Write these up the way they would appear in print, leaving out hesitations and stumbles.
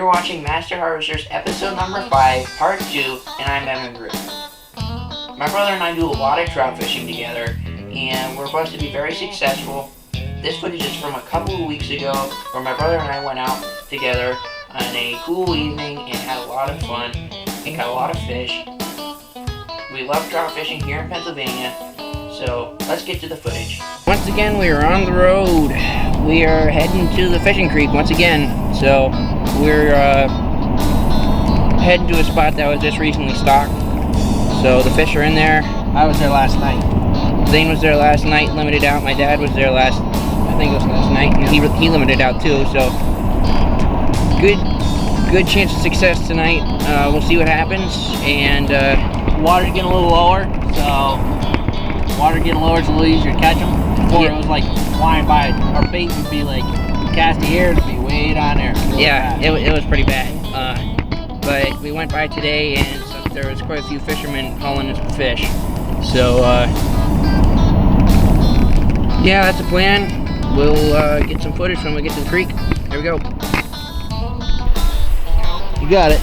You're watching Master Harvesters episode number 5, part 2, and I'm Zane Grimm. My brother and I do a lot of trout fishing together, and we're supposed to be very successful. This footage is from a couple of weeks ago, where my brother and I went out together on a cool evening and had a lot of fun, and caught a lot of fish. We love trout fishing here in Pennsylvania, so let's get to the footage. Once again, we are on the road. We are heading to the fishing creek once again. So we're heading to a spot that was just recently stocked. So the fish are in there. I was there last night. Zane was there last night, limited out. My dad was there last night, and he limited out too. So good chance of success tonight. We'll see what happens. And Water's getting a little lower, so it's a little easier to catch them. Before it was like flying by. Our bait would be like cast the air to be way down there. Yeah, it was pretty bad. But we went by today, and there was quite a few fishermen hauling us for fish. So yeah, that's the plan. We'll get some footage when we get to the creek. Here we go. You got it.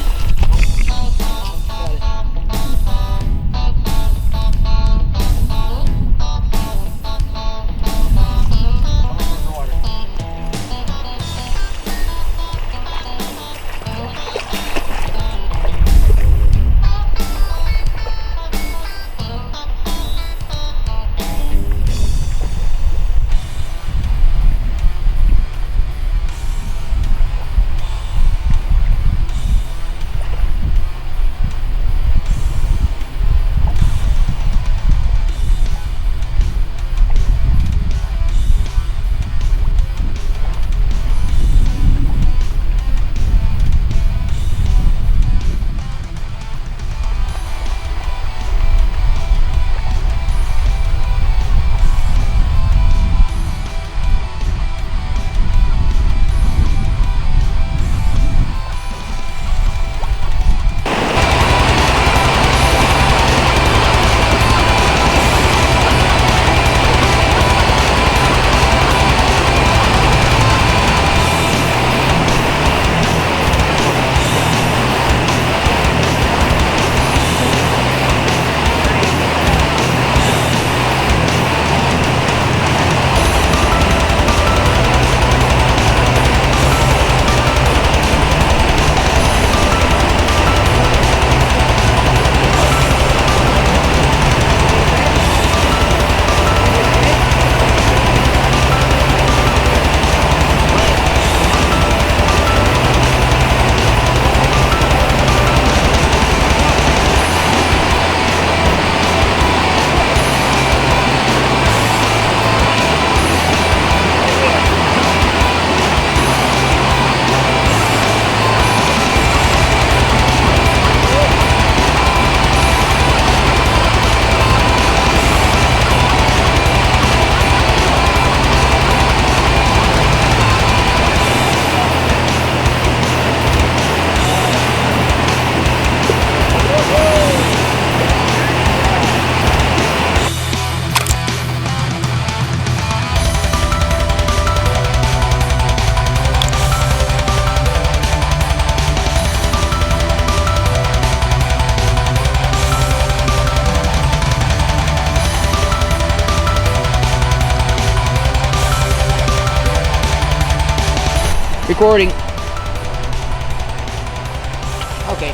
Recording. Okay.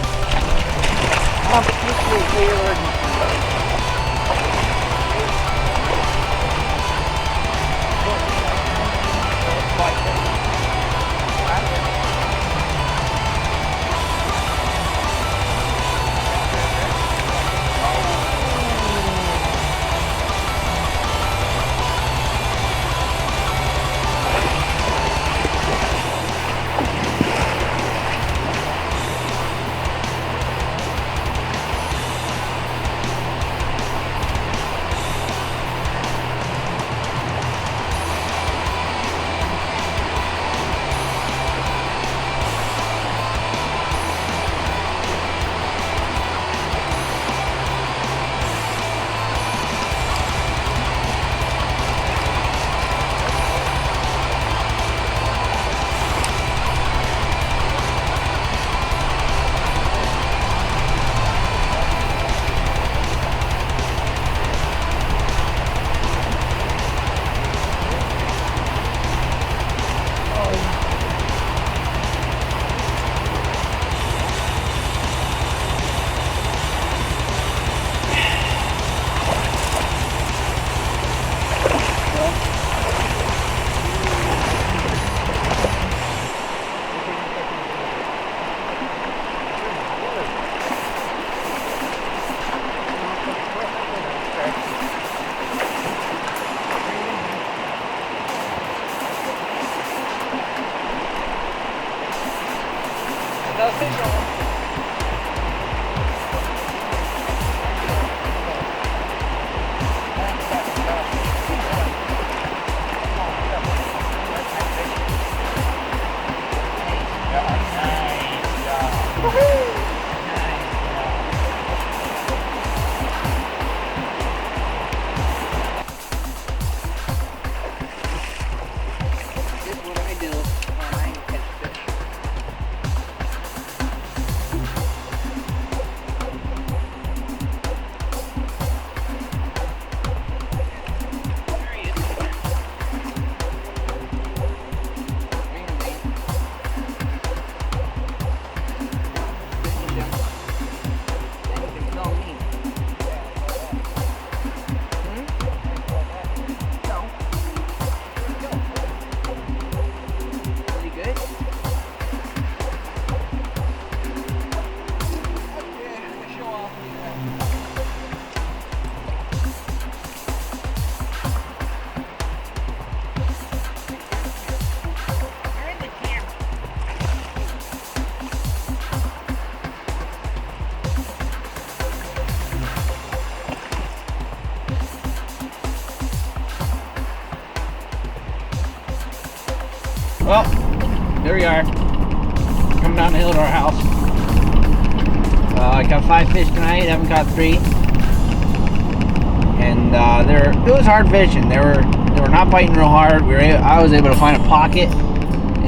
Well, there we are. Coming down the hill to our house. I caught 5 fish tonight. Haven't caught 3. And it was hard fishing. They were not biting real hard. I was able to find a pocket,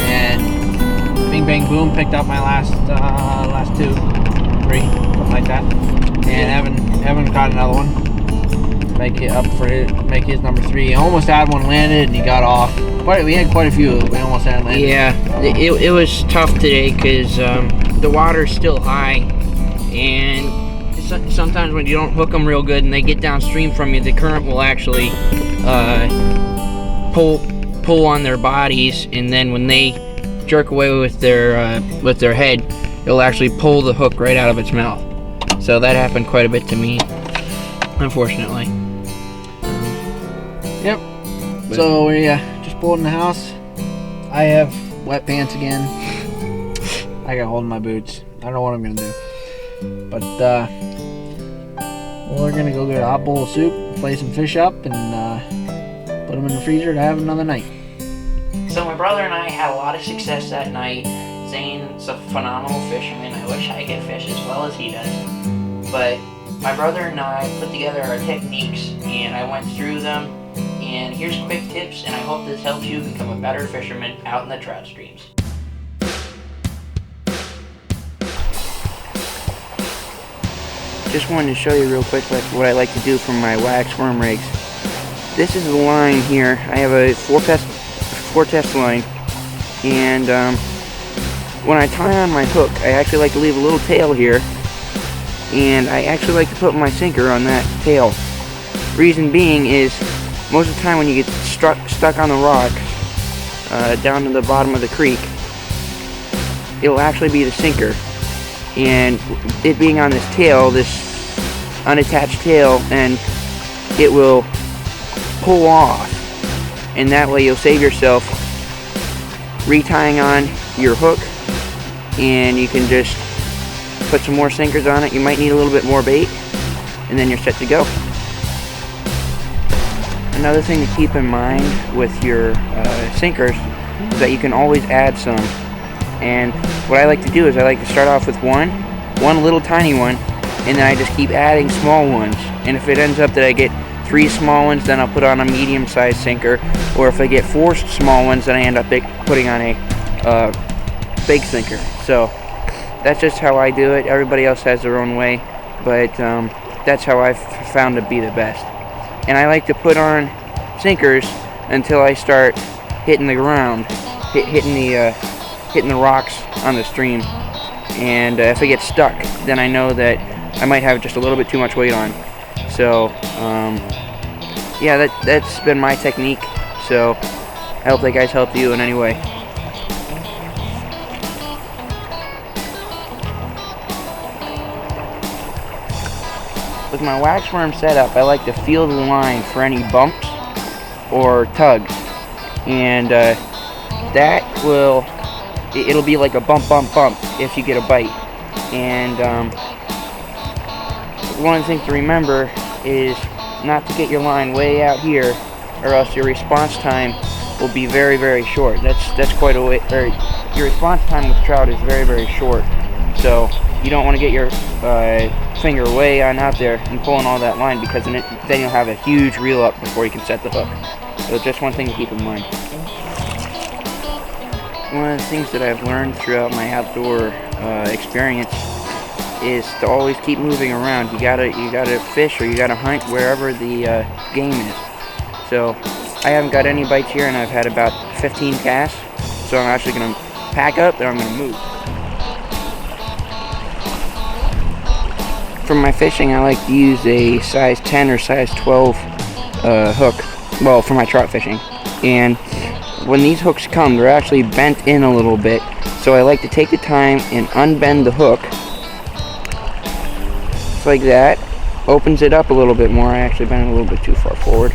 and bing bang boom, picked up my last 2, 3, something like that. And Evan caught another one. Make his number 3. He almost had one landed, and he got off. We had quite a few. We almost had landed. Yeah, it was tough today because the water's still high, and sometimes when you don't hook them real good and they get downstream from you, the current will actually pull on their bodies, and then when they jerk away with their head, it'll actually pull the hook right out of its mouth. So that happened quite a bit to me, unfortunately. Yep. So we just pulled in the house. I have wet pants again. I got hold in my boots. I don't know what I'm gonna do. But we're gonna go get a hot bowl of soup, flay some fish up, and put them in the freezer to have another night. So my brother and I had a lot of success that night. Zane's a phenomenal fisherman. I wish I could fish as well as he does. But my brother and I put together our techniques, and I went through them. And here's quick tips, and I hope this helps you become a better fisherman out in the trout streams. Just wanted to show you real quick what I like to do from my wax worm rigs. This is the line here. I have a four test line, and when I tie on my hook, I actually like to leave a little tail here, and I actually like to put my sinker on that tail. Reason being is, most of the time when you get stuck on the rock down to the bottom of the creek, it'll actually be the sinker, and it being on this tail, this unattached tail, and it will pull off, and that way you'll save yourself retying on your hook, and you can just put some more sinkers on it. You might need a little bit more bait, and then you're set to go. Another thing to keep in mind with your sinkers is that you can always add some. And what I like to do is I like to start off with one little tiny one, and then I just keep adding small ones. And if it ends up that I get 3 small ones, then I'll put on a medium-sized sinker. Or if I get 4 small ones, then I end up putting on a big sinker. So that's just how I do it. Everybody else has their own way, but that's how I've found to be the best. And I like to put on sinkers until I start hitting the ground, hitting the rocks on the stream. And if I get stuck, then I know that I might have just a little bit too much weight on. So yeah, that's been my technique. So I hope that guys helped you in any way. With my wax worm setup, I like to feel the line for any bumps or tugs, and that will it'll be like a bump, bump, bump if you get a bite. And one of the things to remember is not to get your line way out here, or else your response time will be very, very short. That's quite a way. Or your response time with trout is very, very short. So you don't want to get your finger way on out there and pulling all that line, because then you'll have a huge reel up before you can set the hook. So just one thing to keep in mind. One of the things that I've learned throughout my outdoor experience is to always keep moving around. You gotta fish, or you gotta hunt wherever the game is. So I haven't got any bites here, and I've had about 15 casts. So I'm actually gonna pack up and I'm gonna move. For my fishing, I like to use a size 10 or size 12 hook. Well, for my trout fishing. And when these hooks come, they're actually bent in a little bit. So I like to take the time and unbend the hook. Just like that. Opens it up a little bit more. I actually bent it a little bit too far forward.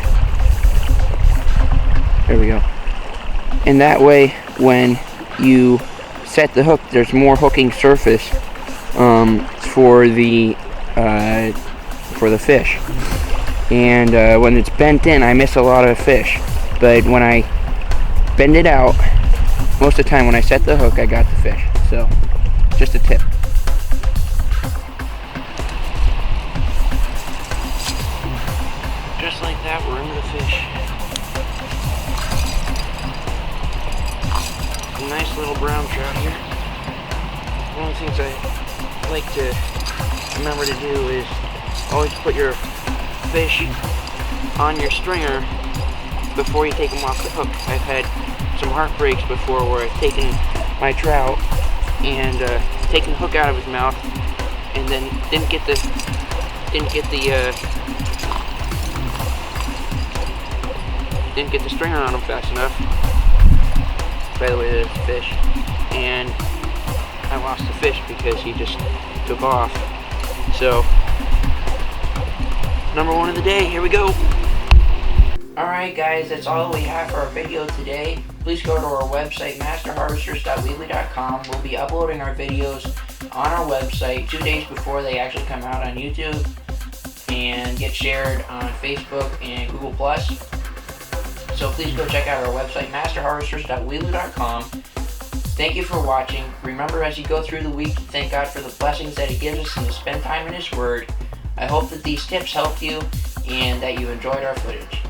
There we go. And that way, when you set the hook, there's more hooking surface for the fish. And when it's bent in, I miss a lot of fish. But when I bend it out, most of the time when I set the hook, I got the fish. So, just a tip. Just like that, we're into the fish. A nice little brown trout here. One of the things I like to remember to do is always put your fish on your stringer before you take them off the hook. I've had some heartbreaks before where I've taken my trout and taken the hook out of his mouth, and then didn't get the stringer on him fast enough. By the way, there's a fish, and I lost the fish because he just took off. So, number one of the day, here we go. Alright guys, that's all we have for our video today. Please go to our website, masterharvesters.weebly.com. We'll be uploading our videos on our website 2 days before they actually come out on YouTube and get shared on Facebook and Google+. So please go check out our website, masterharvesters.weebly.com. Thank you for watching. Remember, as you go through the week, to thank God for the blessings that He gives us and to spend time in His Word. I hope that these tips helped you and that you enjoyed our footage.